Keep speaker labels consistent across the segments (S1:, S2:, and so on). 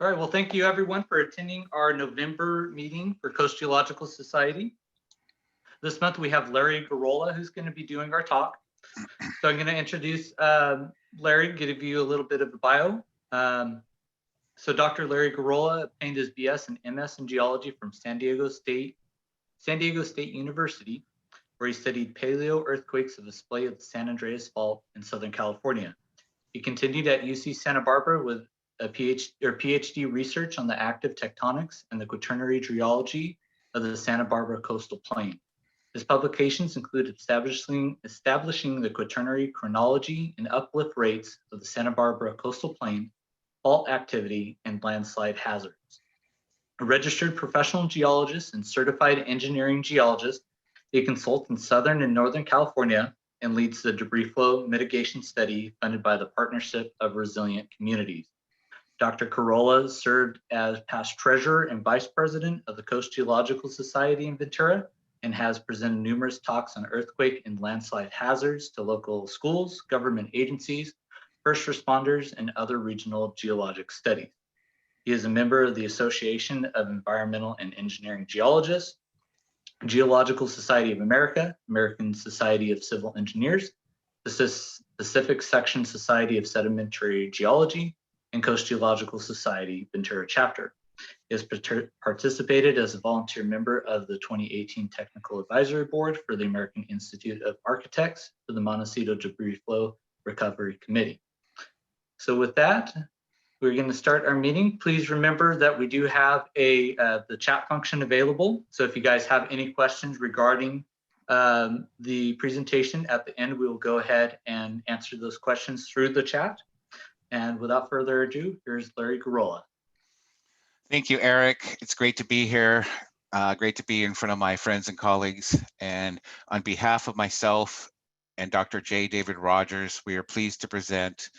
S1: All right, well, thank you everyone for attending our November meeting for Coast Geological Society. This month we have Larry Gurrola who's going to be doing our talk. So I'm going to introduce Larry, give you a little bit of a bio. So Dr. Larry Gurrola obtained his BS and MS in geology from San Diego State University, where he studied paleo earthquakes of the splay of the San Andreas Fault in Southern California. He continued at UC Santa Barbara with a PhD research on the active tectonics and the quaternary geology of the Santa Barbara coastal plain. His publications include establishing the quaternary chronology and uplift rates of the Santa Barbara coastal plain, fault activity, and landslide hazards. A registered professional geologist and certified engineering geologist, he consults in Southern and Northern California and leads the debris flow mitigation study funded by the Partnership of Resilient Communities. Dr. Gurrola served as past treasurer and vice president of the Coast Geological Society in Ventura and has presented numerous talks on earthquake and landslide hazards to local schools, government agencies, first responders, and other regional geologic studies. He is a member of the Association of Environmental and Engineering Geologists, Geological Society of America, American Society of Civil Engineers, the Pacific Section Society of Sedimentary Geology, and Coast Geological Society Ventura Chapter. He has participated as a volunteer member of the 2018 Technical Advisory Board for the American Institute of Architects for the Montecito Debris Flow Recovery Committee. So with that, we're going to start our meeting. Please remember that we do have the chat function available. So if you guys have any questions regarding the presentation at the end, we will go ahead and answer those questions through the chat. And without further ado, here's Larry Gurrola.
S2: Thank you, Eric. It's great to be here. Great to be in front of my friends and colleagues. And on behalf of myself and Dr. J. David Rogers, we are pleased to present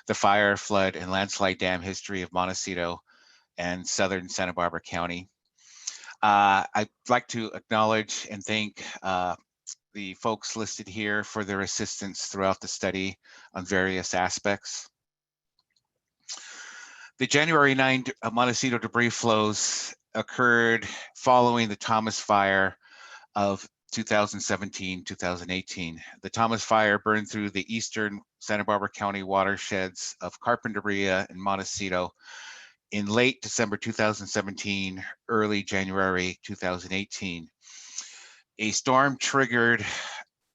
S2: the fire, flood, and landslide dam history of Montecito and southern Santa Barbara County. I'd like to acknowledge and thank the folks listed here for their assistance throughout the study on various aspects. The January 9 Montecito debris flows occurred following the Thomas Fire of 2017-2018. The Thomas Fire burned through the eastern Santa Barbara County watersheds of Carpinteria and Montecito in late December 2017, early January 2018. A storm triggered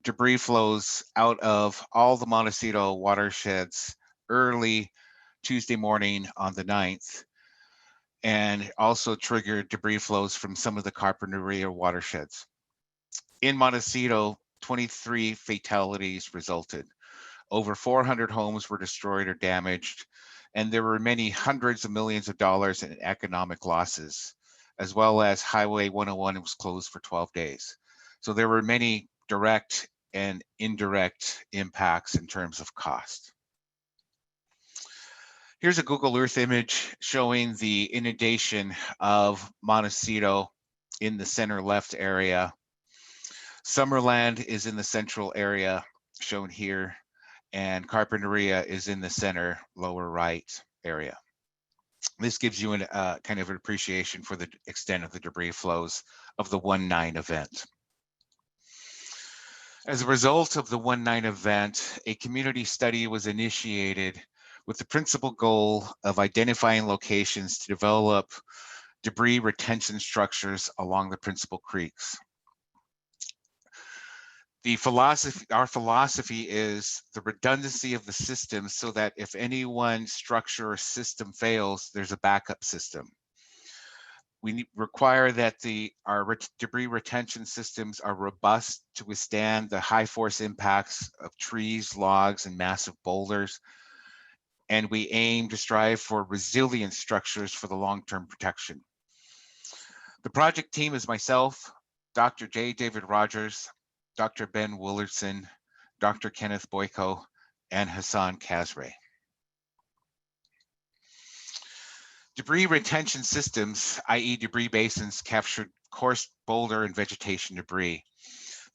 S2: debris flows out of all the Montecito watersheds early Tuesday morning on the 9th, and also triggered debris flows from some of the Carpinteria watersheds. In Montecito, 23 fatalities resulted. Over 400 homes were destroyed or damaged, and there were many hundreds of millions of dollars in economic losses, as well as Highway 101 was closed for 12 days. So there were many direct and indirect impacts in terms of cost. Here's a Google Earth image showing the inundation of Montecito in the center left area. Summerland is in the central area shown here, and Carpinteria is in the center lower right area. This gives you a kind of an appreciation for the extent of the debris flows of the 1/9 event. As a result of the 1/9 event, a community study was initiated with the principal goal of identifying locations to develop debris retention structures along the principal creeks. Our philosophy is the redundancy of the system so that if any one structure or system fails, there's a backup system. We require that our debris retention systems are robust to withstand the high force impacts of trees, logs, and massive boulders. And we aim to strive for resilient structures for the long-term protection. The project team is myself, Dr. J. David Rogers, Dr. Ben Willardson, Dr. Kenneth Boyko, and Hassan Kazray. Debris retention systems, i.e. debris basins, captured coarse boulder and vegetation debris,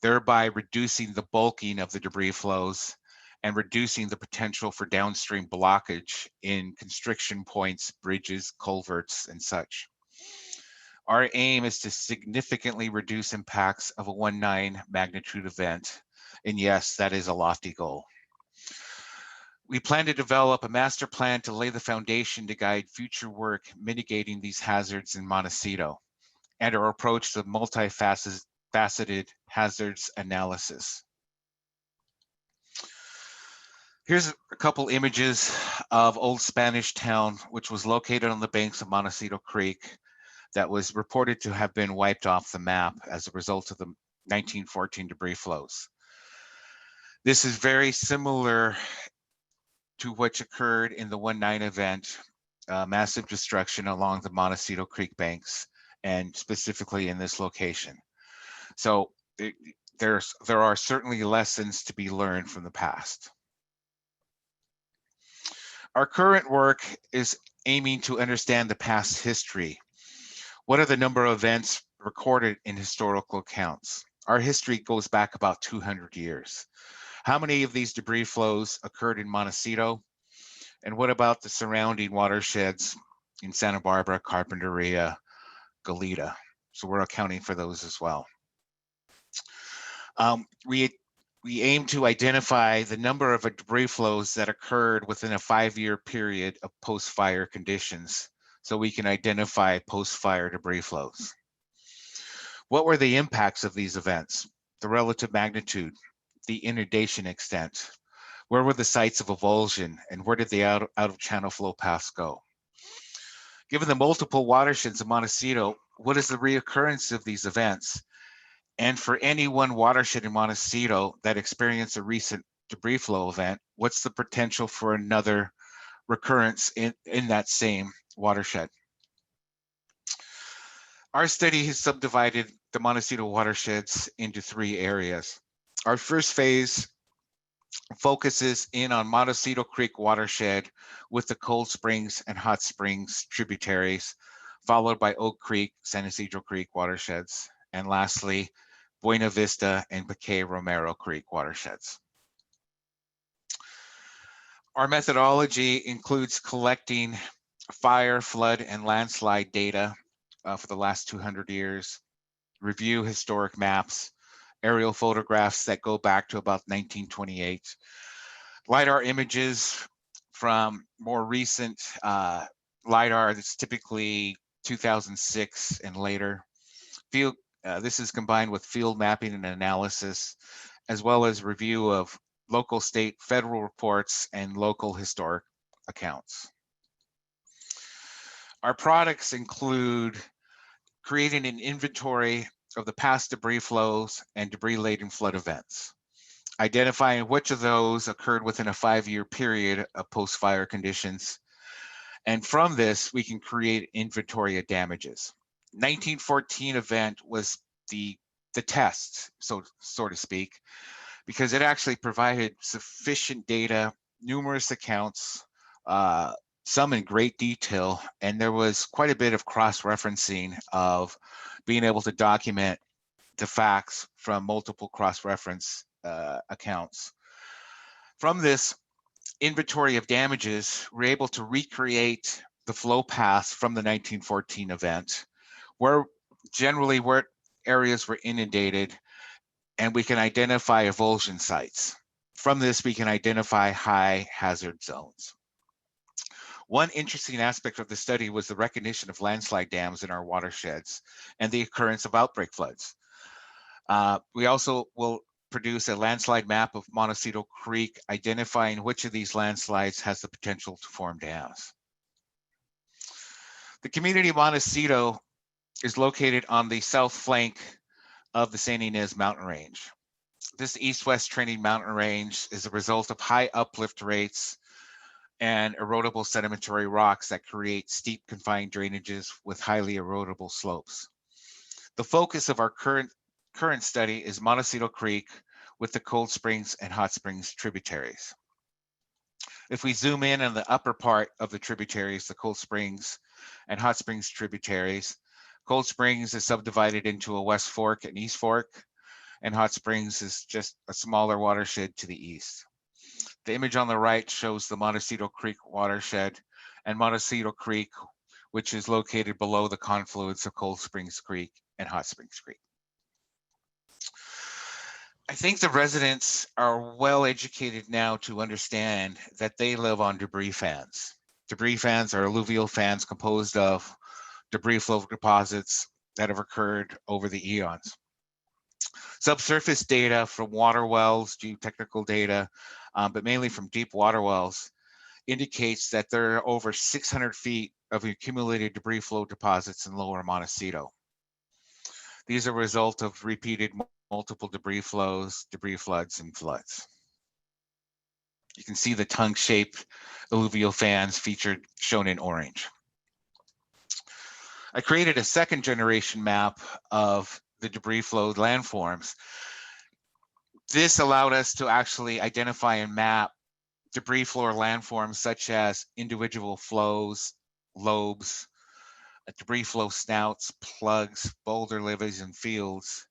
S2: thereby reducing the bulking of the debris flows and reducing the potential for downstream blockage in constriction points, bridges, culverts, and such. Our aim is to significantly reduce impacts of a 1.9 magnitude event. And yes, that is a lofty goal. We plan to develop a master plan to lay the foundation to guide future work mitigating these hazards in Montecito and our approach to multifaceted hazards analysis. Here's a couple images of Old Spanish Town, which was located on the banks of Montecito Creek, that was reported to have been wiped off the map as a result of the 1914 debris flows. This is very similar to what occurred in the 1.9 event, massive destruction along the Montecito Creek banks, and specifically in this location. So there are certainly lessons to be learned from the past. Our current work is aiming to understand the past history. What are the number of events recorded in historical accounts? Our history goes back about 200 years. How many of these debris flows occurred in Montecito? And what about the surrounding watersheds in Santa Barbara, Carpinteria, Goleta? So we're accounting for those as well. We aim to identify the number of debris flows that occurred within a 5-year period of post-fire conditions, so we can identify post-fire debris flows. What were the impacts of these events? The relative magnitude, the inundation extent, where were the sites of avulsion, and where did the out of channel flow paths go? Given the multiple watersheds of Montecito, what is the reoccurrence of these events? And for any one watershed in Montecito that experienced a recent debris flow event, what's the potential for another recurrence in that same watershed? Our study has subdivided the Montecito watersheds into 3 areas. Our first phase focuses in on Montecito Creek watershed with the Cold Springs and Hot Springs tributaries, followed by Oak Creek, San Ysidro Creek watersheds, and lastly, Buena Vista and Paquet Romero Creek watersheds. Our methodology includes collecting fire, flood, and landslide data for the last 200 years, review historic maps, aerial photographs that go back to about 1928, LiDAR images from more recent LiDAR that's typically 2006 and later. This is combined with field mapping and analysis, as well as review of local, state, federal reports and local historic accounts. Our products include creating an inventory of the past debris flows and debris-laden flood events, identifying which of those occurred within a 5-year period of post-fire conditions. And from this, we can create inventory of damages. 1914 event was the test, so to speak, because it actually provided sufficient data, numerous accounts, some in great detail, and there was quite a bit of cross-referencing of being able to document the facts from multiple cross-reference accounts. From this inventory of damages, we're able to recreate the flow paths from the 1914 event, where areas were inundated, and we can identify avulsion sites. From this, we can identify high hazard zones. One interesting aspect of the study was the recognition of landslide dams in our watersheds and the occurrence of outbreak floods. We also will produce a landslide map of Montecito Creek, identifying which of these landslides has the potential to form dams. The community of Montecito is located on the south flank of the Santa Ynez Mountain Range. This east-west trending mountain range is a result of high uplift rates and erodible sedimentary rocks that create steep confined drainages with highly erodible slopes. The focus of our current study is Montecito Creek with the Cold Springs and Hot Springs tributaries. If we zoom in on the upper part of the tributaries, the Cold Springs and Hot Springs tributaries, Cold Springs is subdivided into a West Fork and East Fork, and Hot Springs is just a smaller watershed to the east. The image on the right shows the Montecito Creek watershed, and Montecito Creek, which is located below the confluence of Cold Springs Creek and Hot Springs Creek. I think the residents are well educated now to understand that they live on debris fans. Debris fans are alluvial fans composed of debris flow deposits that have occurred over the eons. Subsurface data from water wells, geotechnical data, but mainly from deep water wells, indicates that there are over 600 feet of accumulated debris flow deposits in lower Montecito. These are a result of repeated multiple debris flows, debris floods, and floods. You can see the tongue-shaped alluvial fans featured, shown in orange. I created a second generation map of the debris flow landforms. This allowed us to actually identify and map debris flow landforms such as individual flows, lobes, debris flow snouts, plugs, boulder levees, and fields.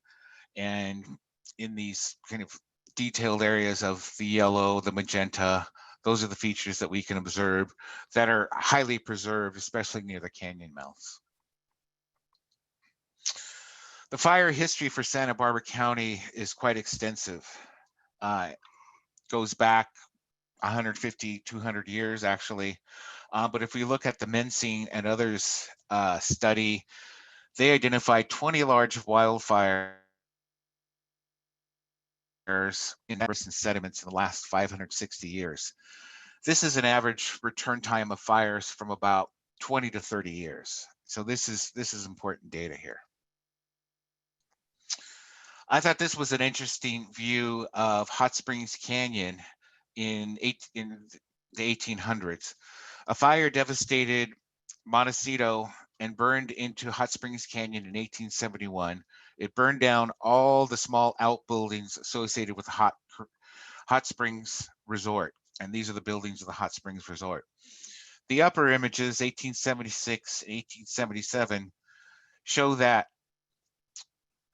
S2: And in these kind of detailed areas of the yellow, the magenta, those are the features that we can observe that are highly preserved, especially near the canyon mouths. The fire history for Santa Barbara County is quite extensive. It goes back 150, 200 years actually. But if we look at the Mensing and others study, they identified 20 large wildfires in sediments in the last 560 years. This is an average return time of fires from about 20 to 30 years. So this is important data here. I thought this was an interesting view of Hot Springs Canyon in the 1800s. A fire devastated Montecito and burned into Hot Springs Canyon in 1871. It burned down all the small outbuildings associated with the Hot Springs Resort. And these are the buildings of the Hot Springs Resort. The upper images, 1876, 1877, show that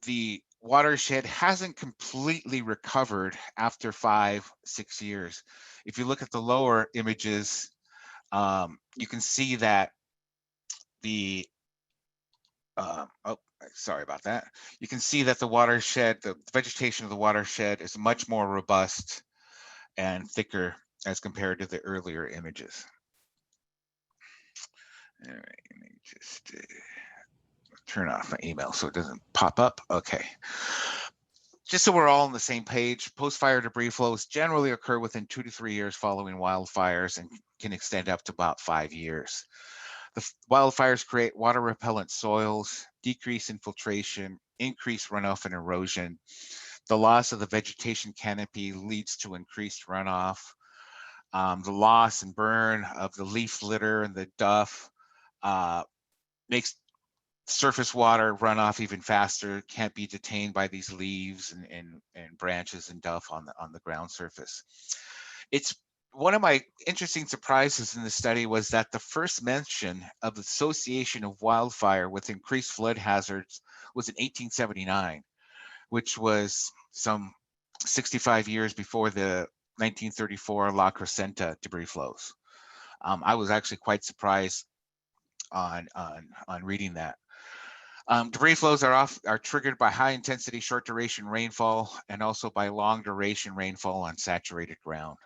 S2: the watershed hasn't completely recovered after 5-6 years. If you look at the lower images, you can see that the sorry about that. You can see that the watershed, the vegetation of the watershed is much more robust and thicker as compared to the earlier images. All right, let me just turn off my email so it doesn't pop up. Okay. Just so we're all on the same page, post-fire debris flows generally occur within 2 to 3 years following wildfires and can extend up to about 5 years. The wildfires create water repellent soils, decrease infiltration, increase runoff and erosion. The loss of the vegetation canopy leads to increased runoff. The loss and burn of the leaf litter and the duff makes surface water run off even faster, can't be detained by these leaves and branches and duff on the ground surface. It's one of my interesting surprises in the study was that the first mention of the association of wildfire with increased flood hazards was in 1879, which was some 65 years before the 1934 La Crescenta debris flows. I was actually quite surprised on reading that. Debris flows are triggered by high intensity, short duration rainfall and also by long duration rainfall on saturated ground.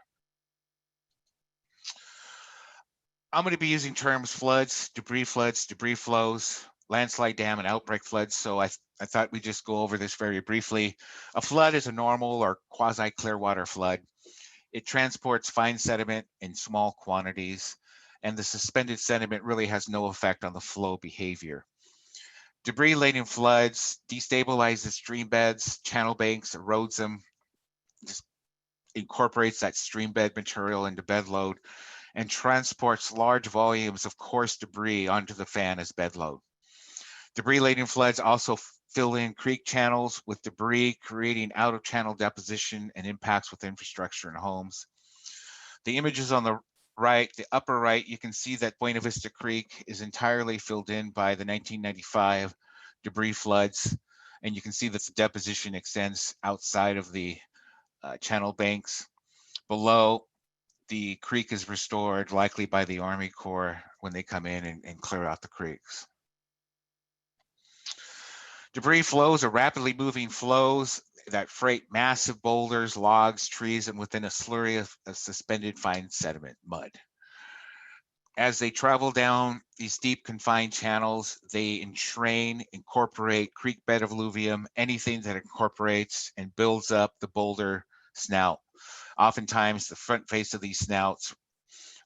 S2: I'm going to be using terms floods, debris flows, landslide dam and outbreak floods. So I thought we'd just go over this very briefly. A flood is a normal or quasi clearwater flood. It transports fine sediment in small quantities, and the suspended sediment really has no effect on the flow behavior. Debris-laden floods destabilizes stream beds, channel banks, erodes them, just incorporates that stream bed material into bed load, and transports large volumes of coarse debris onto the fan as bed load. Debris-laden floods also fill in creek channels with debris, creating out-of-channel deposition and impacts with infrastructure and homes. The images on the right, the upper right, you can see that Buena Vista Creek is entirely filled in by the 1995 debris floods, and you can see that the deposition extends outside of the channel banks. Below, the creek is restored, likely by the Army Corps when they come in and clear out the creeks. Debris flows are rapidly moving flows that freight massive boulders, logs, trees, and within a slurry of suspended fine sediment, mud. As they travel down these deep confined channels, they incorporate creek bed alluvium, anything that incorporates and builds up the boulder snout. Oftentimes, the front face of these snouts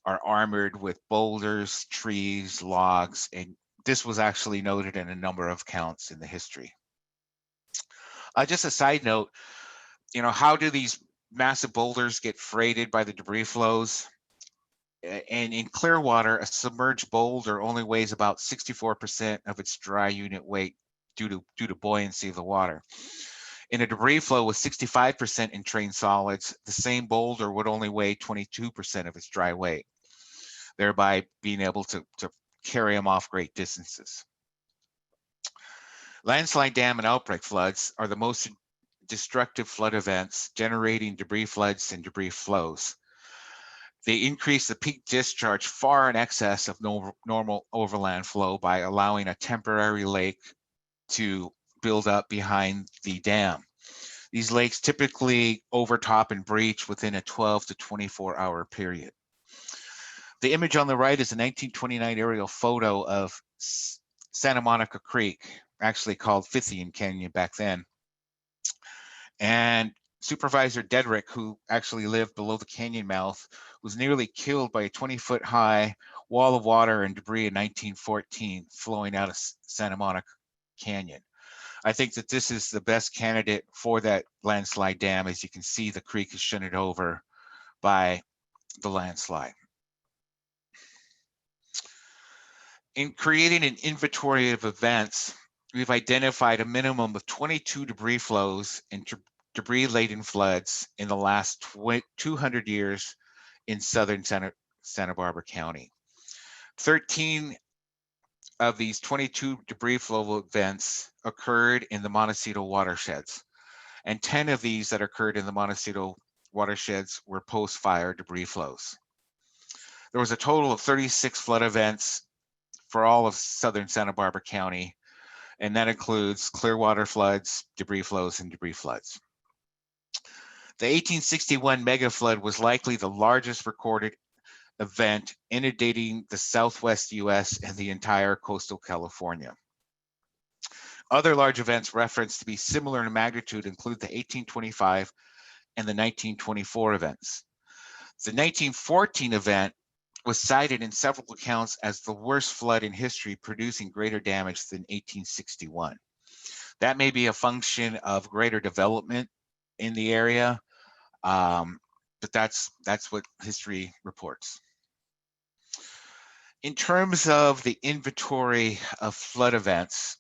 S2: are armored with boulders, trees, logs, and this was actually noted in a number of counts in the history. Just a side note, how do these massive boulders get freighted by the debris flows? And in clear water, a submerged boulder only weighs about 64% of its dry unit weight due to buoyancy of the water. In a debris flow with 65% entrained solids, the same boulder would only weigh 22% of its dry weight, thereby being able to carry them off great distances. Landslide dam and outbreak floods are the most destructive flood events, generating debris floods and debris flows. They increase the peak discharge far in excess of normal overland flow by allowing a temporary lake to build up behind the dam. These lakes typically overtop and breach within a 12 to 24-hour period. The image on the right is a 1929 aerial photo of Santa Monica Creek, actually called Fithian Canyon back then. And Supervisor Dedrick, who actually lived below the canyon mouth, was nearly killed by a 20-foot high wall of water and debris in 1914 flowing out of Santa Monica Canyon. I think that this is the best candidate for that landslide dam. As you can see, the creek is shunted over by the landslide. In creating an inventory of events, we've identified a minimum of 22 debris flows and debris-laden floods in the last 200 years in southern Santa Barbara County. 13 of these 22 debris flow events occurred in the Montecito watersheds, and 10 of these that occurred in the Montecito watersheds were post-fire debris flows. There was a total of 36 flood events for all of southern Santa Barbara County, and that includes clear water floods, debris flows, and debris floods. The 1861 mega flood was likely the largest recorded event inundating the Southwest US and the entire coastal California. Other large events referenced to be similar in magnitude include the 1825 and the 1924 events. The 1914 event was cited in several accounts as the worst flood in history, producing greater damage than 1861. That may be a function of greater development in the area, but that's what history reports. In terms of the inventory of flood events,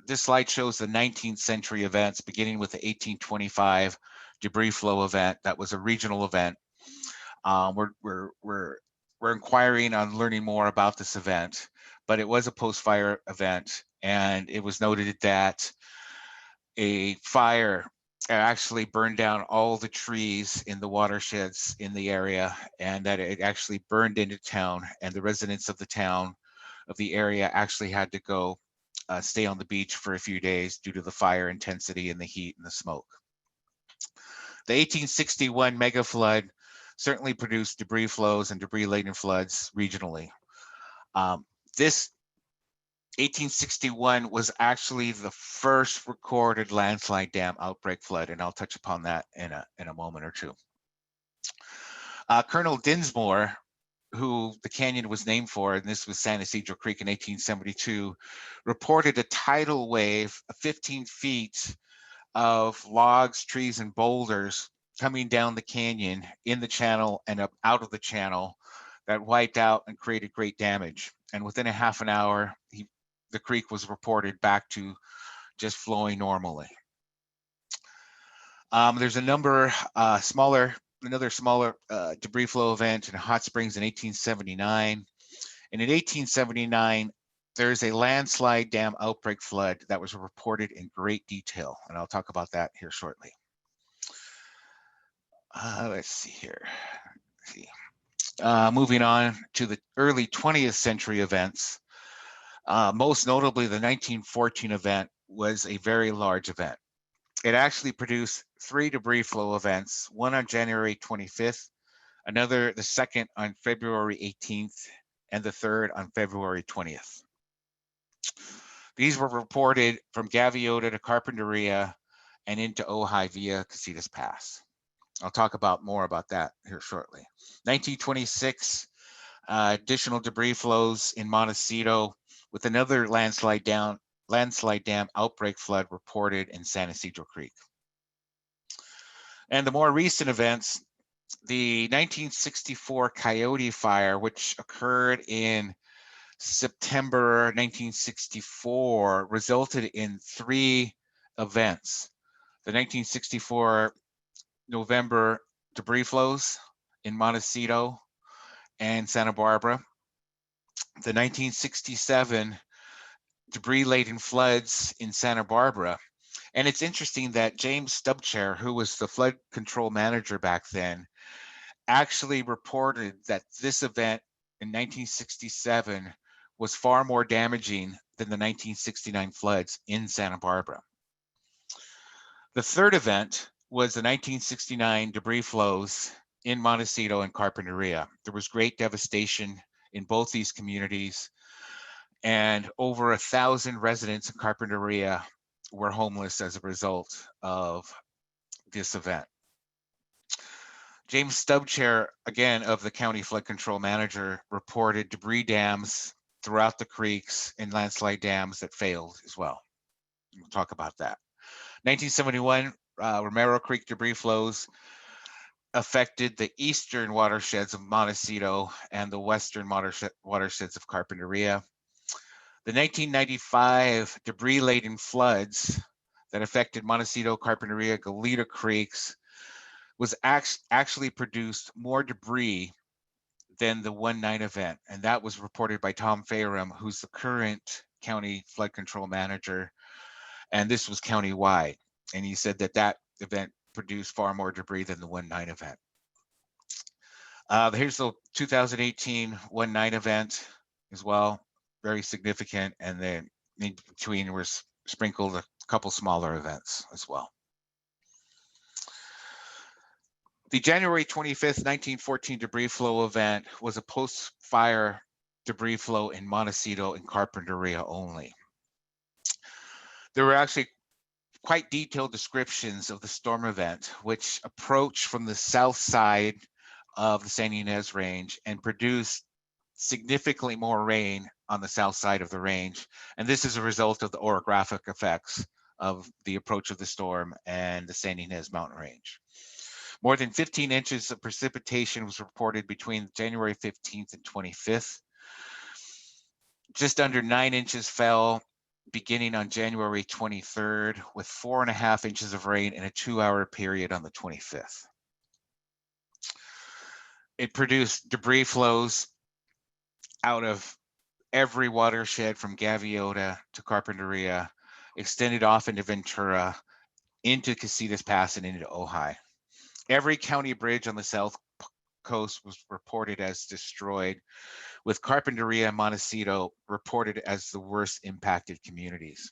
S2: this slide shows the 19th century events, beginning with the 1825 debris flow event. That was a regional event. We're inquiring on learning more about this event, but it was a post-fire event, and it was noted that a fire actually burned down all the trees in the watersheds in the area, and that it actually burned into town, and the residents of the town of the area actually had to go stay on the beach for a few days due to the fire intensity and the heat and the smoke. The 1861 mega flood certainly produced debris flows and debris-laden floods regionally. This 1861 was actually the first recorded landslide dam outbreak flood, and I'll touch upon that in a moment or two. Colonel Dinsmore, who the canyon was named for, and this was San Ysidro Creek in 1872, reported a tidal wave of 15 feet of logs, trees, and boulders coming down the canyon in the channel and up out of the channel that wiped out and created great damage. And within a half an hour, the creek was reported back to just flowing normally. There's another smaller debris flow event in Hot Springs in 1879. And in 1879, there's a landslide dam outbreak flood that was reported in great detail, and I'll talk about that here shortly. Let's see here. Moving on to the early 20th century events, most notably the 1914 event was a very large event. It actually produced 3 debris flow events, one on January 25th, another, the second on February 18th, and the third on February 20th. These were reported from Gaviota to Carpinteria and into Ojai via Casitas Pass. I'll talk about more about that here shortly. 1926, additional debris flows in Montecito with another landslide dam outbreak flood reported in San Isidro Creek. And the more recent events, the 1964 Coyote Fire, which occurred in September 1964, resulted in 3 events. The 1964 November debris flows in Montecito and Santa Barbara. The 1967 debris-laden floods in Santa Barbara. And it's interesting that James Stubchair, who was the flood control manager back then, actually reported that this event in 1967 was far more damaging than the 1969 floods in Santa Barbara. The third event was the 1969 debris flows in Montecito and Carpinteria. There was great devastation in both these communities, and over 1,000 residents in Carpinteria were homeless as a result of this event. James Stubchair, again, of the county flood control manager, reported debris dams throughout the creeks and landslide dams that failed as well. We'll talk about that. 1971, Romero Creek debris flows affected the eastern watersheds of Montecito and the western watersheds of Carpinteria. The 1995 debris-laden floods that affected Montecito, Carpinteria, Goleta Creeks was actually produced more debris than the 1/9 event. And that was reported by Tom Fairham, who's the current county flood control manager. And this was countywide. And he said that that event produced far more debris than the 1/9 event. Here's the 2018 1/9 event as well, very significant. And then in between were sprinkled a couple smaller events as well. The January 25th, 1914 debris flow event was a post-fire debris flow in Montecito and Carpinteria only. There were actually quite detailed descriptions of the storm event, which approached from the south side of the Santa Ynez Range and produced significantly more rain on the south side of the range. And this is a result of the orographic effects of the approach of the storm and the Santa Ynez Mountain Range. More than 15 inches of precipitation was reported between January 15th and 25th. Just under 9 inches fell beginning on January 23rd, with 4.5 inches of rain in a 2-hour period on the 25th. It produced debris flows out of every watershed from Gaviota to Carpinteria, extended off into Ventura, into Casitas Pass, and into Ojai. Every county bridge on the south coast was reported as destroyed, with Carpinteria and Montecito reported as the worst impacted communities.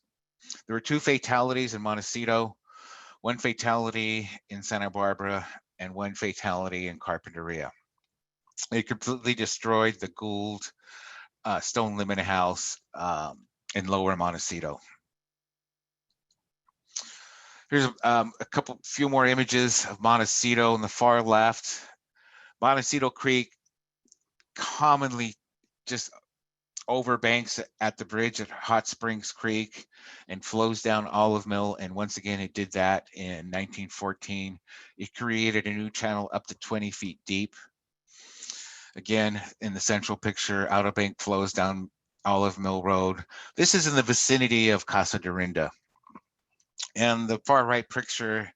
S2: There were 2 fatalities in Montecito, 1 fatality in Santa Barbara, and 1 fatality in Carpinteria. It completely destroyed the Gould stone limit house in Lower Montecito. Here's a few more images of Montecito on the far left. Montecito Creek commonly just overbanks at the bridge at Hot Springs Creek and flows down Olive Mill. And once again, it did that in 1914. It created a new channel up to 20 feet deep. Again, in the central picture, Outer Bank flows down Olive Mill Road. This is in the vicinity of Casa Dorinda. And the far right picture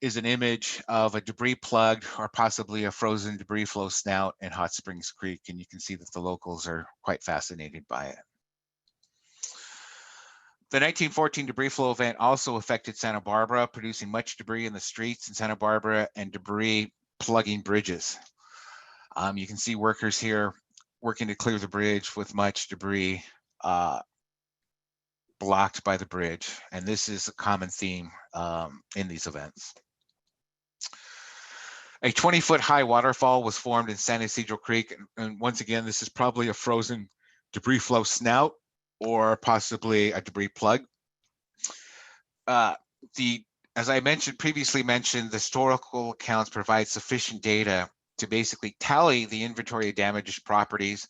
S2: is an image of a debris plug or possibly a frozen debris flow snout in Hot Springs Creek. And you can see that the locals are quite fascinated by it. The 1914 debris flow event also affected Santa Barbara, producing much debris in the streets in Santa Barbara and debris plugging bridges. You can see workers here working to clear the bridge with much debris blocked by the bridge. And this is a common theme in these events. A 20-foot high waterfall was formed in San Isidro Creek. And once again, this is probably a frozen debris flow snout or possibly a debris plug. As I previously mentioned, the historical accounts provide sufficient data to basically tally the inventory of damaged properties.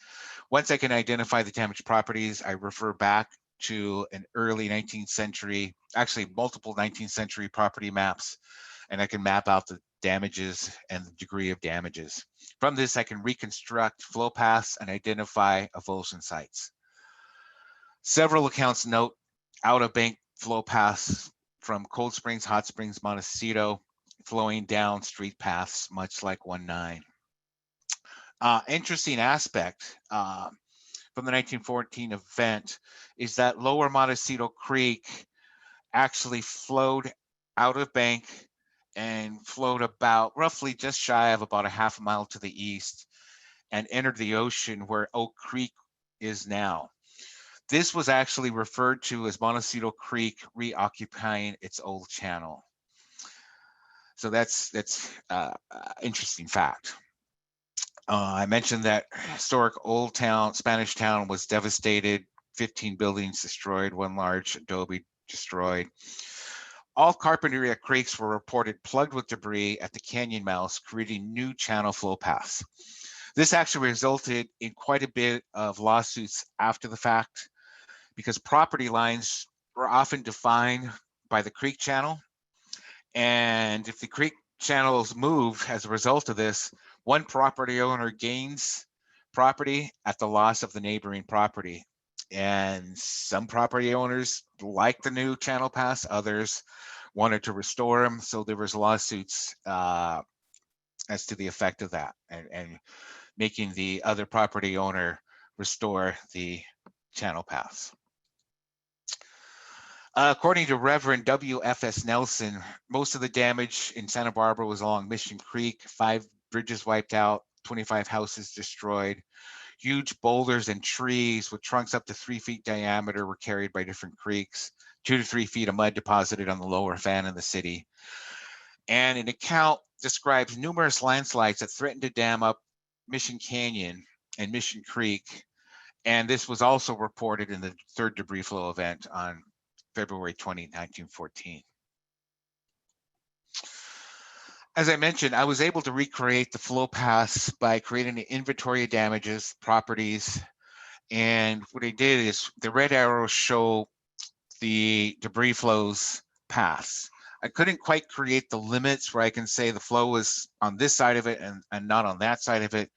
S2: Once I can identify the damaged properties, I refer back to an early 19th century, actually multiple 19th century property maps, and I can map out the damages and the degree of damages. From this, I can reconstruct flow paths and identify avulsion sites. Several accounts note out-of-bank flow paths from Cold Springs, Hot Springs, Montecito, flowing down street paths, much like 19. Interesting aspect from the 1914 event is that Lower Montecito Creek actually flowed out of bank and flowed about roughly just shy of about a half a mile to the east and entered the ocean where Oak Creek is now. This was actually referred to as Montecito Creek reoccupying its old channel. So that's interesting fact. I mentioned that historic old town, Spanish town, was devastated, 15 buildings destroyed, one large adobe destroyed. All Carpinteria creeks were reported plugged with debris at the canyon mouths, creating new channel flow paths. This actually resulted in quite a bit of lawsuits after the fact, because property lines were often defined by the creek channel. And if the creek channels move as a result of this, one property owner gains property at the loss of the neighboring property. And some property owners liked the new channel paths, others wanted to restore them. So there was lawsuits as to the effect of that, and making the other property owner restore the channel paths. According to Reverend W.F.S. Nelson, most of the damage in Santa Barbara was along Mission Creek, 5 bridges wiped out, 25 houses destroyed. Huge boulders and trees with trunks up to 3 feet diameter were carried by different creeks. 2 to 3 feet of mud deposited on the lower fan in the city. And an account describes numerous landslides that threatened to dam up Mission Canyon and Mission Creek. And this was also reported in the 3rd debris flow event on February 20, 1914. As I mentioned, I was able to recreate the flow paths by creating an inventory of damages, properties, and what I did is the red arrows show the debris flows paths. I couldn't quite create the limits where I can say the flow was on this side of it and not on that side of it,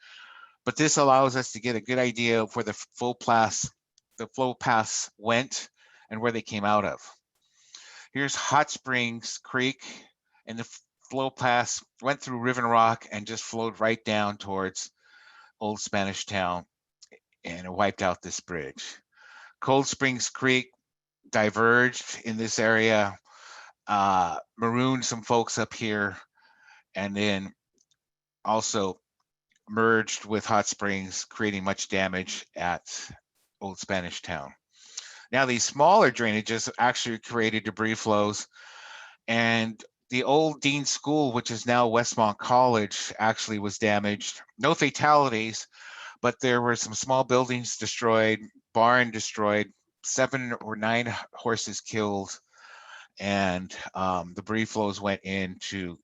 S2: but this allows us to get a good idea of where the flow paths went and where they came out of. Here's Hot Springs Creek, and the flow paths went through Riven Rock and just flowed right down towards Old Spanish Town, and it wiped out this bridge. Cold Springs Creek diverged in this area, marooned some folks up here, and then also merged with Hot Springs, creating much damage at Old Spanish Town. Now, these smaller drainages actually created debris flows, and the old Dean School, which is now Westmont College, actually was damaged. No fatalities, but there were some small buildings destroyed, barn destroyed, 7 or 9 horses killed, and debris flows went into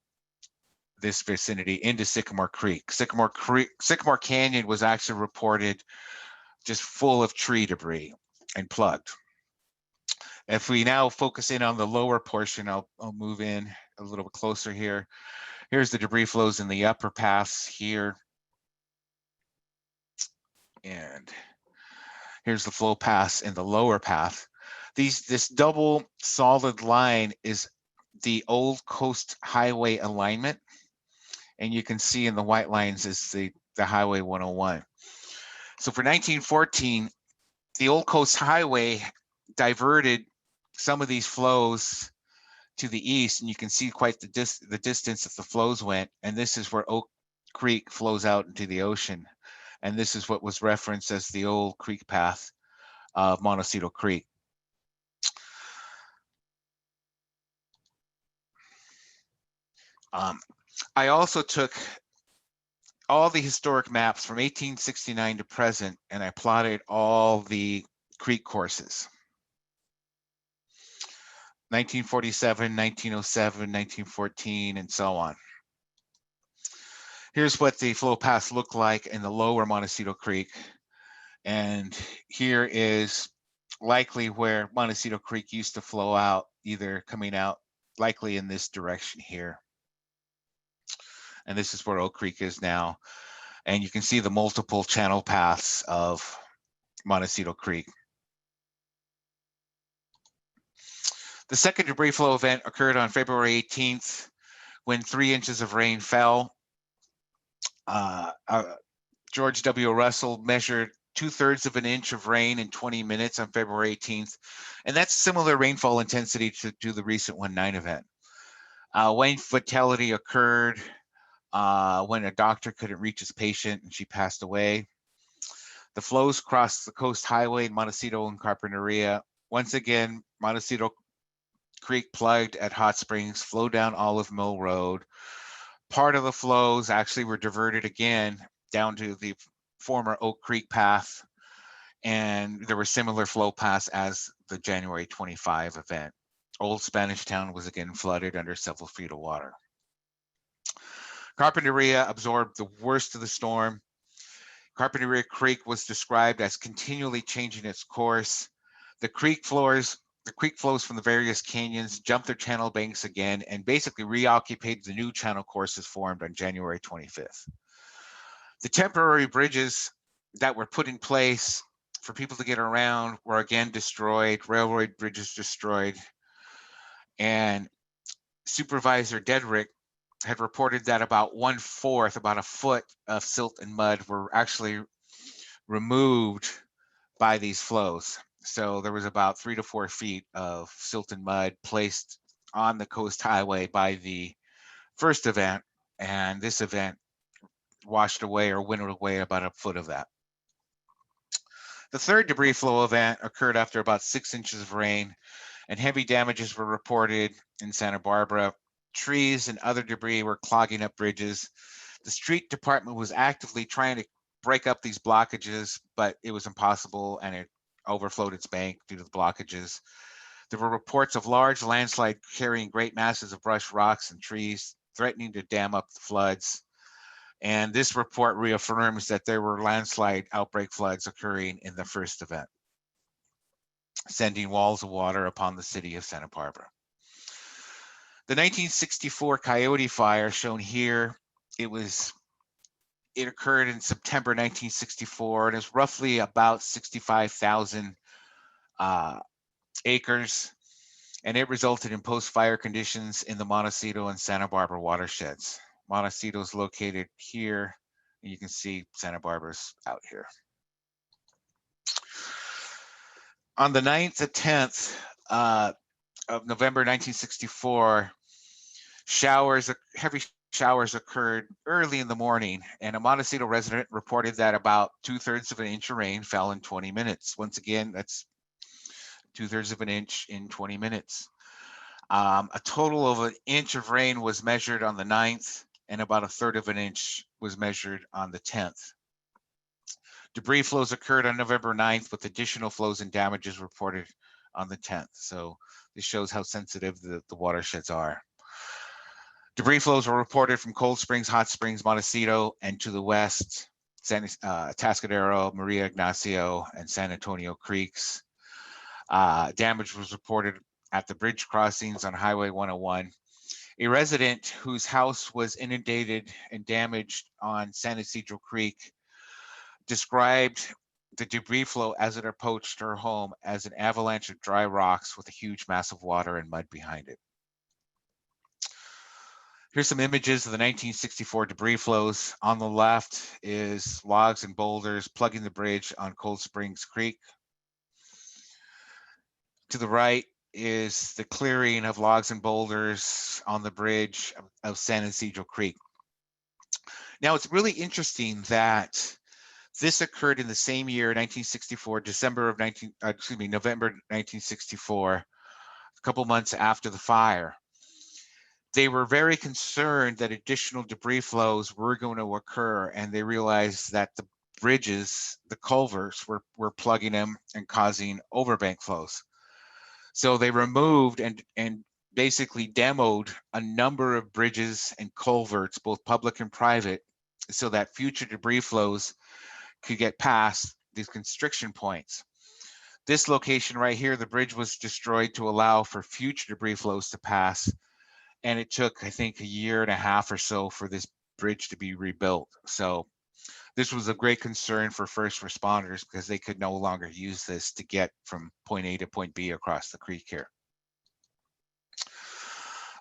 S2: this vicinity, into Sycamore Creek. Sycamore Canyon was actually reported just full of tree debris and plugged. If we now focus in on the lower portion, I'll move in a little bit closer here. Here's the debris flows in the upper paths here. And here's the flow paths in the lower path. This double solid line is the Old Coast Highway alignment. And you can see in the white lines is the Highway 101. So for 1914, the Old Coast Highway diverted some of these flows to the east, and you can see quite the distance that the flows went. And this is where Oak creek flows out into the ocean. And this is what was referenced as the old creek path of Montecito Creek. I also took all the historic maps from 1869 to present, and I plotted all the creek courses. 1947, 1907, 1914, and so on. Here's what the flow paths look like in the lower Montecito Creek. And here is likely where Montecito Creek used to flow out, either coming out likely in this direction here. And this is where Oak Creek is now. And you can see the multiple channel paths of Montecito Creek. The second debris flow event occurred on February 18th when 3 inches of rain fell. George W. Russell measured 2/3 of an inch of rain in 20 minutes on February 18th. And that's similar rainfall intensity to the recent 1/9 event. One fatality occurred when a doctor couldn't reach his patient and she passed away. The flows crossed the coast highway in Montecito and Carpinteria. Once again, Montecito Creek plugged at Hot Springs, flowed down Olive Mill Road. Part of the flows actually were diverted again down to the former Oak Creek path, and there were similar flow paths as the January 25 event. Old Spanish Town was again flooded under several feet of water. Carpinteria absorbed the worst of the storm. Carpinteria Creek was described as continually changing its course. The creek flows from the various canyons jumped their channel banks again and basically reoccupied the new channel courses formed on January 25th. The temporary bridges that were put in place for people to get around were again destroyed, railroad bridges destroyed, and Supervisor Dedrick had reported that about 1/4, about a foot of silt and mud were actually removed by these flows. So there was about 3 to 4 feet of silt and mud placed on the coast highway by the first event, and this event washed away or winnowed away about a foot of that. The third debris flow event occurred after about 6 inches of rain, and heavy damages were reported in Santa Barbara. Trees and other debris were clogging up bridges. The street department was actively trying to break up these blockages, but it was impossible and it overflowed its bank due to the blockages. There were reports of large landslide carrying great masses of brush, rocks, and trees, threatening to dam up the floods. And this report reaffirms that there were landslide outbreak floods occurring in the first event, sending walls of water upon the city of Santa Barbara. The 1964 Coyote Fire shown here, it occurred in September 1964, and it's roughly about 65,000 acres, and it resulted in post-fire conditions in the Montecito and Santa Barbara watersheds. Montecito is located here, and you can see Santa Barbara's out here. On the 9th and 10th of November 1964, heavy showers occurred early in the morning, and a Montecito resident reported that about 2/3 of an inch of rain fell in 20 minutes. Once again, that's 2/3 of an inch in 20 minutes. A total of an inch of rain was measured on the 9th, and about 1/3 of an inch was measured on the 10th. Debris flows occurred on November 9th, with additional flows and damages reported on the 10th. So this shows how sensitive the watersheds are. Debris flows were reported from Cold Springs, Hot Springs, Montecito, and to the west, Atascadero, Maria Ignacio, and San Antonio Creeks. Damage was reported at the bridge crossings on Highway 101. A resident whose house was inundated and damaged on San Isidro Creek described the debris flow as it approached her home as an avalanche of dry rocks with a huge mass of water and mud behind it. Here's some images of the 1964 debris flows. On the left is logs and boulders plugging the bridge on Cold Springs Creek. To the right is the clearing of logs and boulders on the bridge of San Isidro Creek. Now, it's really interesting that this occurred in the same year, 1964, November 1964, a couple months after the fire. They were very concerned that additional debris flows were going to occur, and they realized that the bridges, the culverts, were plugging them and causing overbank flows. So they removed and basically demoed a number of bridges and culverts, both public and private, so that future debris flows could get past these constriction points. This location right here, the bridge was destroyed to allow for future debris flows to pass. And it took, I think, a year and a half or so for this bridge to be rebuilt. So this was a great concern for first responders because they could no longer use this to get from point A to point B across the creek here.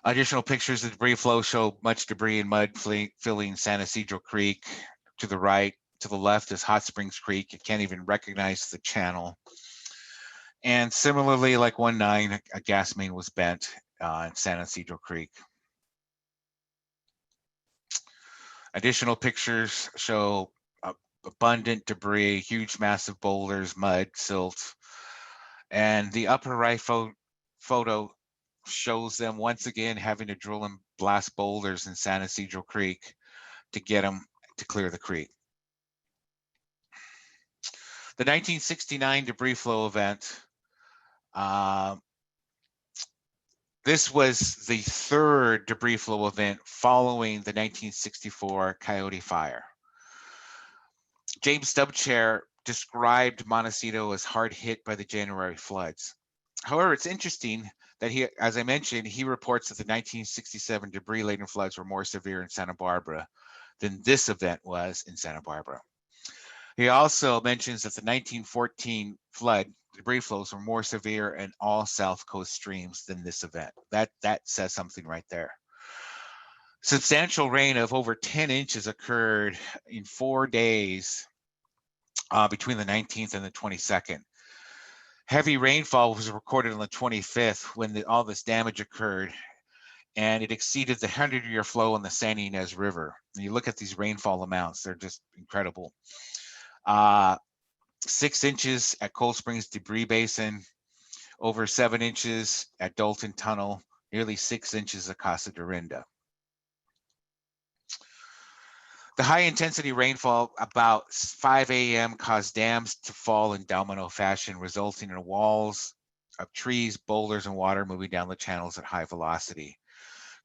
S2: Additional pictures of debris flow show much debris and mud filling San Ysidro Creek. To the right, to the left is Hot Springs Creek. You can't even recognize the channel. And similarly, like 1-9, a gas main was bent in San Ysidro Creek. Additional pictures show abundant debris, huge massive boulders, mud, silt. And the upper right photo shows them once again having to drill and blast boulders in San Ysidro Creek to get them to clear the creek. The 1969 debris flow event, this was the third debris flow event following the 1964 Coyote Fire. James Dubchair described Montecito as hard hit by the January floods. However, it's interesting that he, as I mentioned, he reports that the 1967 debris-laden floods were more severe in Santa Barbara than this event was in Santa Barbara. He also mentions that the 1914 flood debris flows were more severe in all South Coast streams than this event. That says something right there. Substantial rain of over 10 inches occurred in 4 days between the 19th and the 22nd. Heavy rainfall was recorded on the 25th when all this damage occurred, and it exceeded the 100-year flow on the Santa Ynez River. And you look at these rainfall amounts, they're just incredible. 6 inches at Cold Springs Debris Basin, over 7 inches at Dalton Tunnel, nearly 6 inches at Casa Dorinda. The high intensity rainfall about 5 a.m. caused dams to fall in domino fashion, resulting in walls of trees, boulders, and water moving down the channels at high velocity.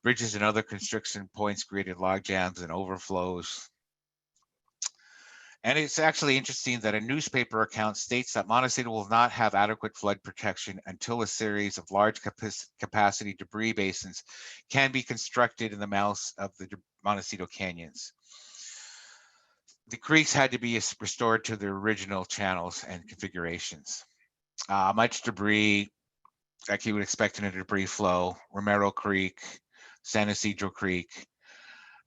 S2: Bridges and other constriction points created log jams and overflows. And it's actually interesting that a newspaper account states that Montecito will not have adequate flood protection until a series of large capacity debris basins can be constructed in the mouths of the Montecito canyons. The creeks had to be restored to their original channels and configurations. Much debris, like you would expect in a debris flow, Romero Creek, San Ysidro Creek,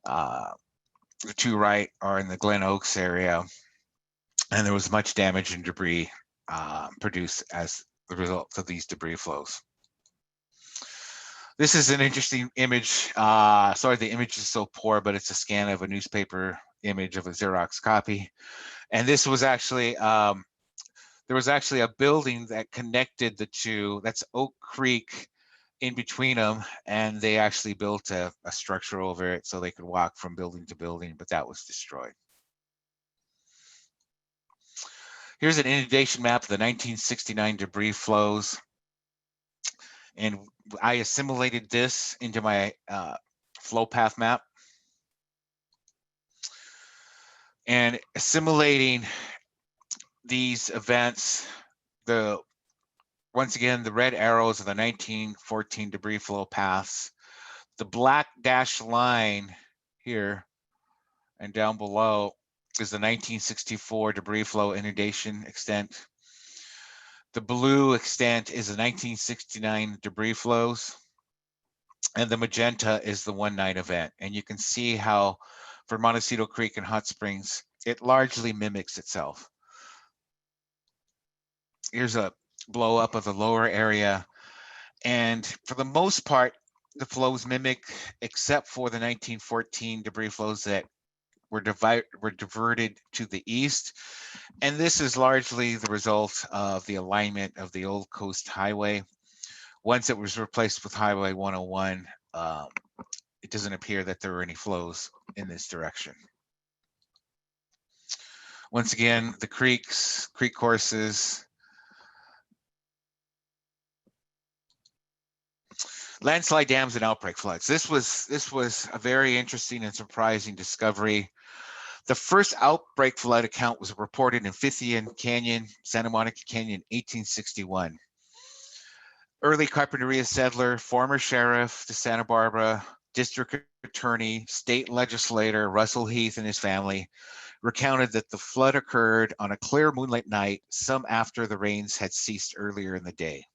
S2: the two right are in the Glen Oaks area, and there was much damage and debris produced as the result of these debris flows. This is an interesting image. Sorry, the image is so poor, but it's a scan of a newspaper image of a Xerox copy. And this was actually, there was actually a building that connected the two. That's Oak Creek in between them. And they actually built a structure over it so they could walk from building to building, but that was destroyed. Here's an inundation map of the 1969 debris flows. And I assimilated this into my flow path map. And assimilating these events, once again, the red arrows are the 1914 debris flow paths. The black dashed line here and down below is the 1964 debris flow inundation extent. The blue extent is the 1969 debris flows, and the magenta is the 1-9 event. And you can see how for Montecito Creek and Hot Springs, it largely mimics itself. Here's a blow up of the lower area. And for the most part, the flows mimic, except for the 1914 debris flows that were diverted to the east. And this is largely the result of the alignment of the old coast highway. Once it was replaced with Highway 101, it doesn't appear that there were any flows in this direction. Once again, the creek courses. Landslide dams and outbreak floods. This was a very interesting and surprising discovery. The first outbreak flood account was reported in Fithian Canyon, Santa Monica Canyon, 1861. Early Carpinteria settler, former sheriff to Santa Barbara, district attorney, state legislator Russell Heath and his family recounted that the flood occurred on a clear moonlight night, some after the rains had ceased earlier in the day.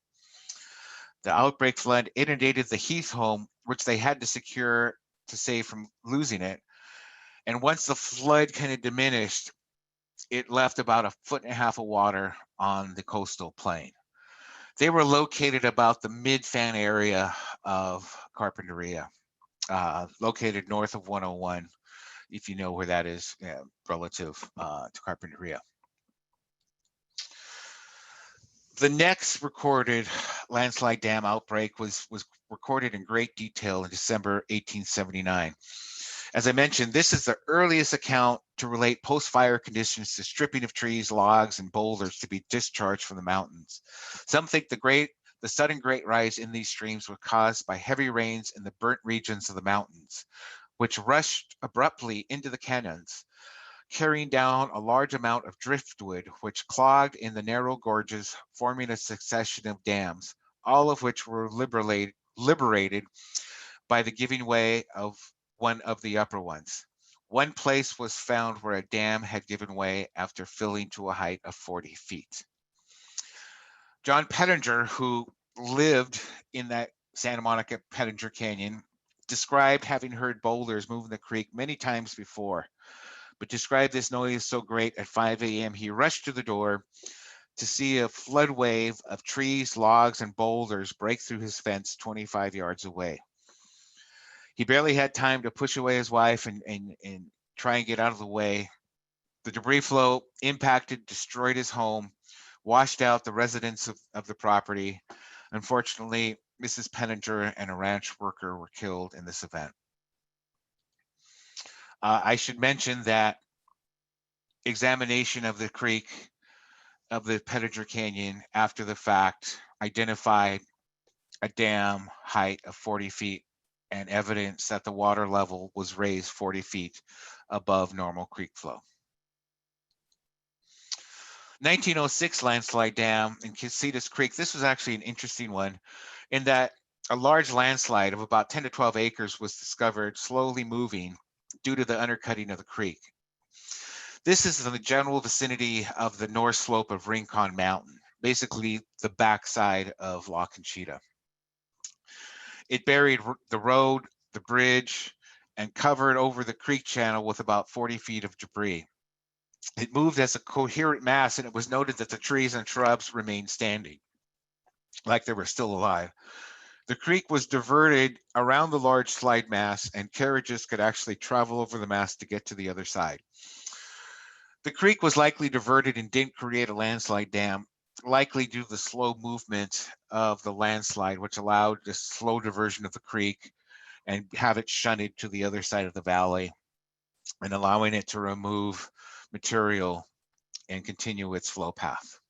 S2: The outbreak flood inundated the Heath home, which they had to secure to save from losing it. And once the flood kind of diminished, it left about 1.5 feet of water on the coastal plain. They were located about the mid-fan area of Carpinteria, located north of 101, if you know where that is, relative to Carpinteria. The next recorded landslide dam outbreak was recorded in great detail in December 1879. As I mentioned, this is the earliest account to relate post-fire conditions to stripping of trees, logs, and boulders to be discharged from the mountains. Some think the sudden great rise in these streams was caused by heavy rains in the burnt regions of the mountains, which rushed abruptly into the canyons, carrying down a large amount of driftwood, which clogged in the narrow gorges, forming a succession of dams, all of which were liberated by the giving way of one of the upper ones. One place was found where a dam had given way after filling to a height of 40 feet. John Pettinger, who lived in that Santa Monica Pettinger Canyon, described having heard boulders move in the creek many times before, but described this noise so great at 5 a.m. he rushed to the door to see a flood wave of trees, logs, and boulders break through his fence 25 yards away. He barely had time to push away his wife and try and get out of the way. The debris flow impacted, destroyed his home, washed out the residents of the property. Unfortunately, Mrs. Pettinger and a ranch worker were killed in this event. I should mention that examination of the creek of the Pettinger Canyon after the fact identified a dam height of 40 feet and evidence that the water level was raised 40 feet above normal creek flow. 1906 landslide dam in Casitas Creek. This was actually an interesting one in that a large landslide of about 10 to 12 acres was discovered slowly moving due to the undercutting of the creek. This is in the general vicinity of the north slope of Rincon Mountain, basically the backside of La Conchita. It buried the road, the bridge, and covered over the creek channel with about 40 feet of debris. It moved as a coherent mass, and it was noted that the trees and shrubs remained standing, like they were still alive. The creek was diverted around the large slide mass, and carriages could actually travel over the mass to get to the other side. The creek was likely diverted and didn't create a landslide dam, likely due to the slow movement of the landslide, which allowed the slow diversion of the creek and have it shunted to the other side of the valley and allowing it to remove material and continue its flow path.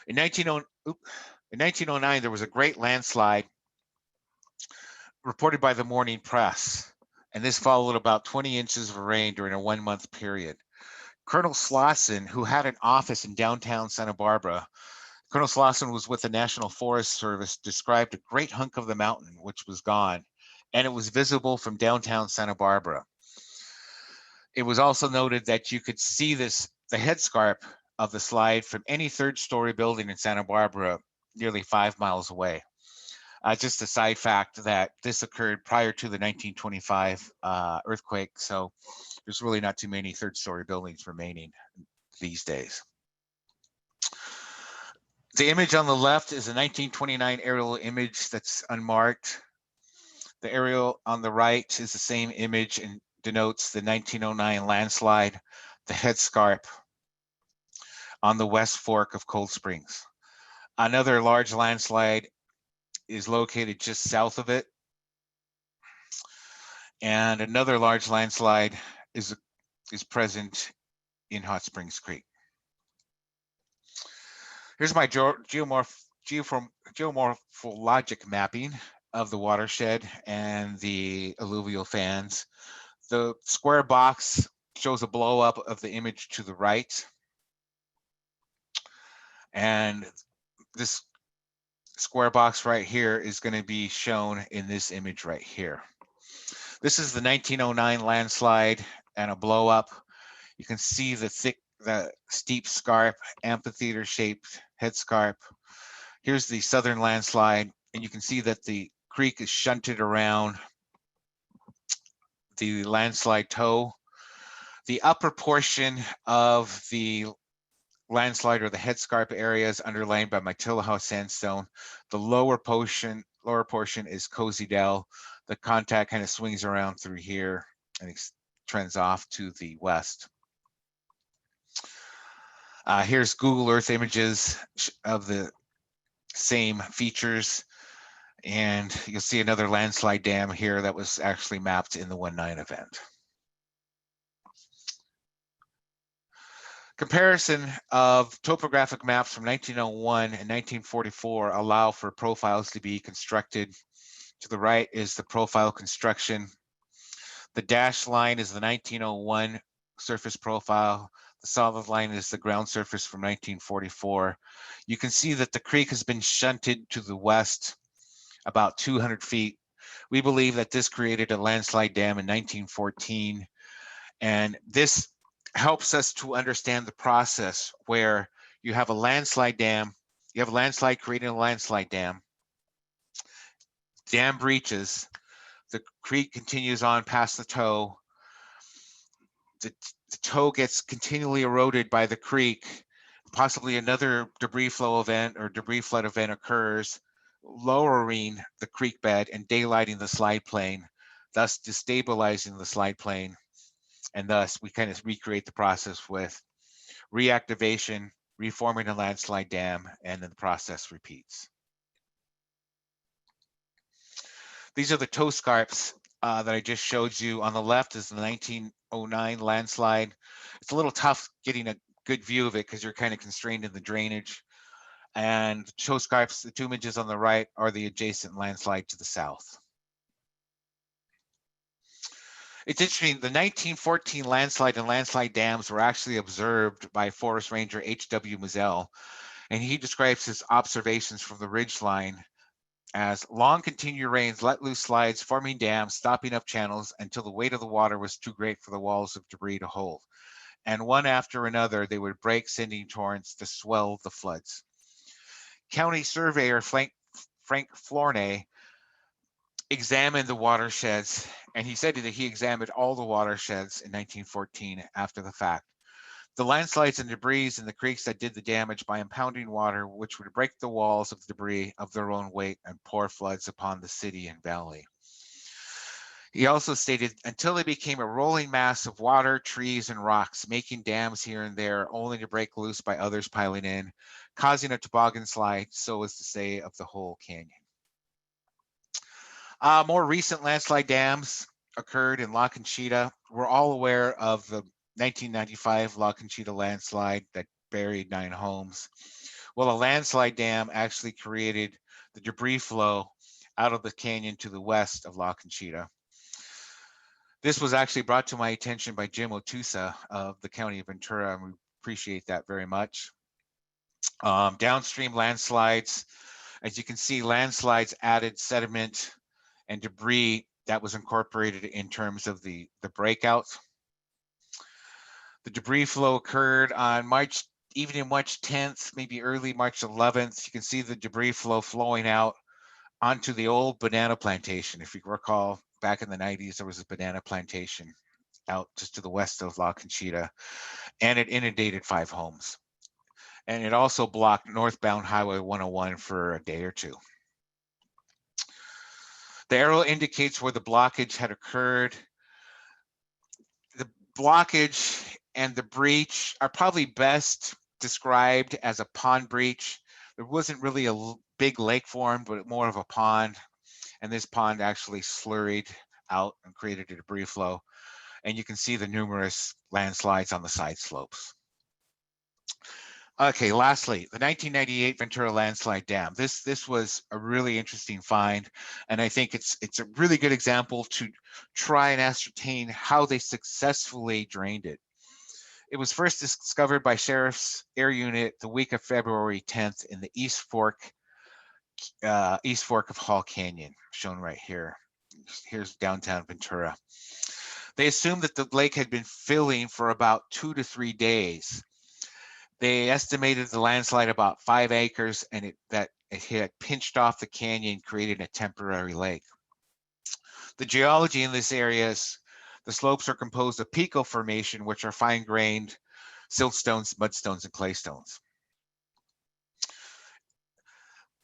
S2: In 1909, there was a great landslide reported by the Morning Press, and this followed about 20 inches of rain during a 1-month period. Colonel Slauson, who had an office in downtown Santa Barbara, Colonel Slauson was with the National Forest Service, described a great hunk of the mountain which was gone, and it was visible from downtown Santa Barbara. It was also noted that you could see the headscarp of the slide from any third-story building in Santa Barbara, nearly 5 miles away. Just a side fact that this occurred prior to the 1925 earthquake, so there's really not too many third-story buildings remaining these days. The image on the left is a 1929 aerial image that's unmarked. The aerial on the right is the same image denotes the 1909 landslide, the headscarp on the west fork of Cold Springs. Another large landslide is located just south of it. And another large landslide is present in Hot Springs Creek. Here's my geomorphologic mapping of the watershed and the alluvial fans. The square box shows a blow up of the image to the right. And this square box right here is going to be shown in this image right here. This is the 1909 landslide and a blow up. You can see the steep scarp, amphitheater-shaped headscarp. Here's the southern landslide, and you can see that the creek is shunted around the landslide toe. The upper portion of the landslide or the headscarp area is underlain by Mytilhouse sandstone. The lower portion is Cozy Dell. The contact kind of swings around through here and trends off to the west. Here's Google Earth images of the same features, and you'll see another landslide dam here that was actually mapped in the 19 event. Comparison of topographic maps from 1901 and 1944 allow for profiles to be constructed. To the right is the profile construction. The dashed line is the 1901 surface profile. The solid line is the ground surface from 1944. You can see that the creek has been shunted to the west about 200 feet. We believe that this created a landslide dam in 1914. And this helps us to understand the process where you have a landslide dam, you have a landslide creating a landslide dam, dam breaches, the creek continues on past the toe, the toe gets continually eroded by the creek, possibly another debris flow event or debris flood event occurs, lowering the creek bed and daylighting the slide plane, thus destabilizing the slide plane. And thus we kind of recreate the process with reactivation, reforming a landslide dam, and then the process repeats. These are the toe scarps that I just showed you. On the left is the 1909 landslide. It's a little tough getting a good view of it because you're kind of constrained in the drainage. And the toe scarps, the two images on the right, are the adjacent landslide to the south. It's interesting, the 1914 landslide and landslide dams were actually observed by Forest Ranger H.W. Mazel, and he describes his observations from the ridge line as long continued rains let loose slides, forming dams, stopping up channels until the weight of the water was too great for the walls of debris to hold. And one after another, they would break, sending torrents to swell the floods. County surveyor Frank Flornay examined the watersheds, and he said that he examined all the watersheds in 1914 after the fact. The landslides and debris in the creeks that did the damage by impounding water, which would break the walls of debris of their own weight and pour floods upon the city and valley. He also stated, until they became a rolling mass of water, trees, and rocks, making dams here and there, only to break loose by others piling in, causing a toboggan slide, so as to say, of the whole canyon. More recent landslide dams occurred in La Conchita. We're all aware of the 1995 La Conchita landslide that buried 9 homes. Well, a landslide dam actually created the debris flow out of the canyon to the west of La Conchita. This was actually brought to my attention by Jim Otusa of the County of Ventura, and we appreciate that very much. Downstream landslides, as you can see, landslides added sediment and debris that was incorporated in terms of the breakout. The debris flow occurred on evening March 10th, maybe early March 11th. You can see the debris flow flowing out onto the old banana plantation. If you recall, back in the 90s, there was a banana plantation out just to the west of La Conchita, and it inundated 5 homes. And it also blocked northbound Highway 101 for a day or two. The arrow indicates where the blockage had occurred. blockage and the breach are probably best described as a pond breach. There wasn't really a big lake formed, but more of a pond. And this pond actually slurried out and created a debris flow. And you can see the numerous landslides on the side slopes. Okay, lastly, the 1998 Ventura Landslide Dam. This was a really interesting find, and I think it's a really good example to try and ascertain how they successfully drained it. It was first discovered by Sheriff's Air Unit the week of February 10th in the East Fork of Hall Canyon, shown right here. Here's downtown Ventura. They assumed that the lake had been filling for about 2 to 3 days. They estimated the landslide about 5 acres, and it had pinched off the canyon, creating a temporary lake. The geology in this area is the slopes are composed of Pico Formation, which are fine-grained siltstones, mudstones, and claystones.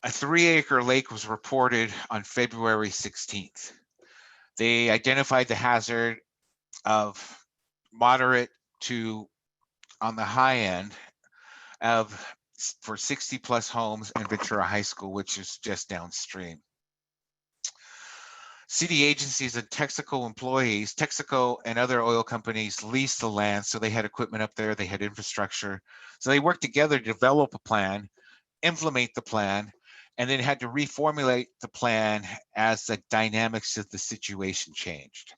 S2: A 3-acre lake was reported on February 16th. They identified the hazard of moderate to on the high end for 60 plus homes and Ventura High School, which is just downstream. City agencies and Texaco employees, Texaco and other oil companies leased the land, so they had equipment up there, they had infrastructure. So they worked together to develop a plan, implement the plan, and then had to reformulate the plan as the dynamics of the situation changed.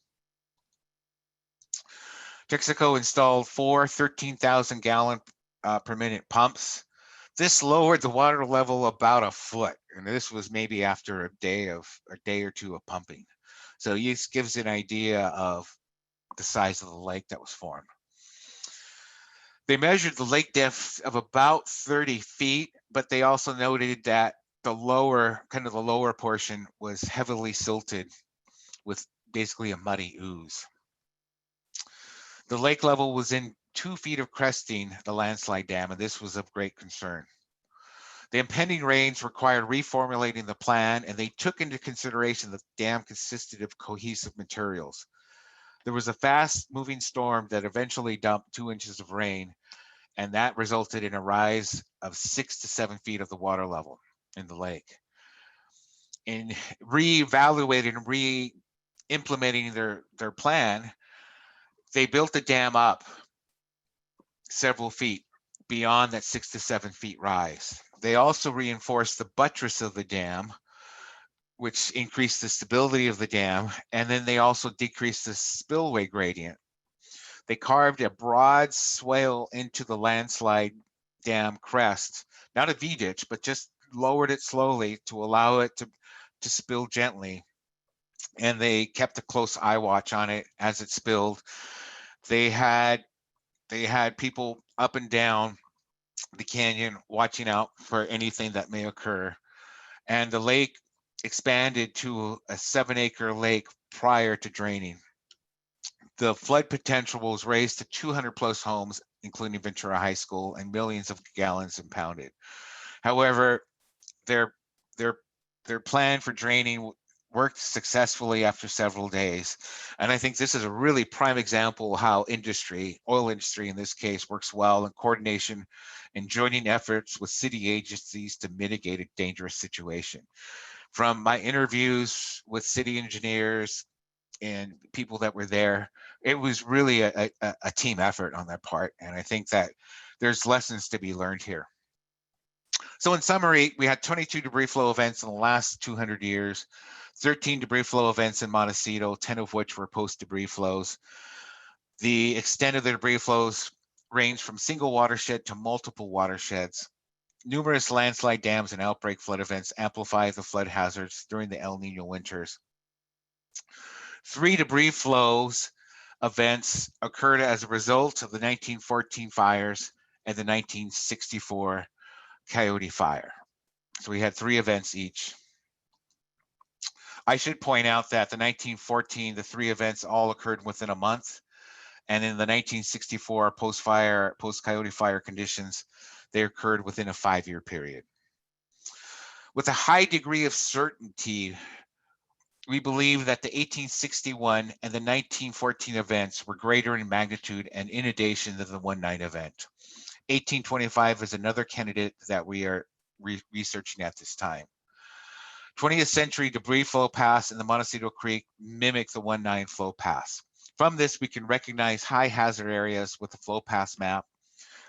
S2: Texaco installed 4 13,000 gallon per minute pumps. This lowered the water level about a foot, and this was maybe after a day or two of pumping. So this gives an idea of the size of the lake that was formed. They measured the lake depth of about 30 feet, but they also noted that the lower portion was heavily silted with basically a muddy ooze. The lake level was in 2 feet of cresting the landslide dam, and this was of great concern. The impending rains required reformulating the plan, and they took into consideration that the dam consisted of cohesive materials. There was a fast-moving storm that eventually dumped 2 inches of rain, and that resulted in a rise of 6 to 7 feet of the water level in the lake. In re-evaluating and re-implementing their plan, they built the dam up several feet beyond that 6 to 7 feet rise. They also reinforced the buttress of the dam, which increased the stability of the dam, and then they also decreased the spillway gradient. They carved a broad swale into the landslide dam crest, not a V-ditch, but just lowered it slowly to allow it to spill gently. And they kept a close eye watch on it as it spilled. They had people up and down the canyon watching out for anything that may occur. And the lake expanded to a 7-acre lake prior to draining. The flood potential was raised to 200 plus homes, including Ventura High School, and millions of gallons impounded. However, their plan for draining worked successfully after several days. And I think this is a really prime example of how oil industry in this case, works well in coordination and joining efforts with city agencies to mitigate a dangerous situation. From my interviews with city engineers and people that were there, it was really a team effort on their part. And I think that there's lessons to be learned here. So in summary, we had 22 debris flow events in the last 200 years, 13 debris flow events in Montecito, 10 of which were post-debris flows. The extent of the debris flows ranged from single watershed to multiple watersheds. Numerous landslide dams and outbreak flood events amplify the flood hazards during the El Nino winters. 3 debris flows events occurred as a result of the 1914 fires and the 1964 Coyote Fire. So we had 3 events each. I should point out that the 1914, the 3 events all occurred within a month. And in the 1964 post-Coyote Fire conditions, they occurred within a 5-year period. With a high degree of certainty, we believe that the 1861 and the 1914 events were greater in magnitude and inundation than the 19 event. 1825 is another candidate that we are researching at this time. 20th century debris flow paths in the Montecito Creek mimic the 19 flow paths. From this, we can recognize high hazard areas with the flow path map.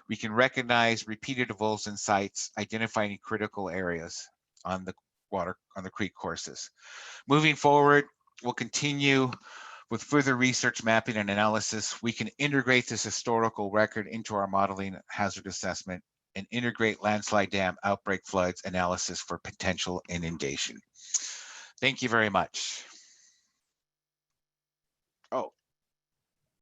S2: We can recognize repeated avulsion sites, identifying critical areas on the creek courses. Moving forward, we'll continue with further research, mapping, and analysis. We can integrate this historical record into our modeling hazard assessment and integrate landslide dam outbreak floods analysis for potential inundation. Thank you very much. Oh,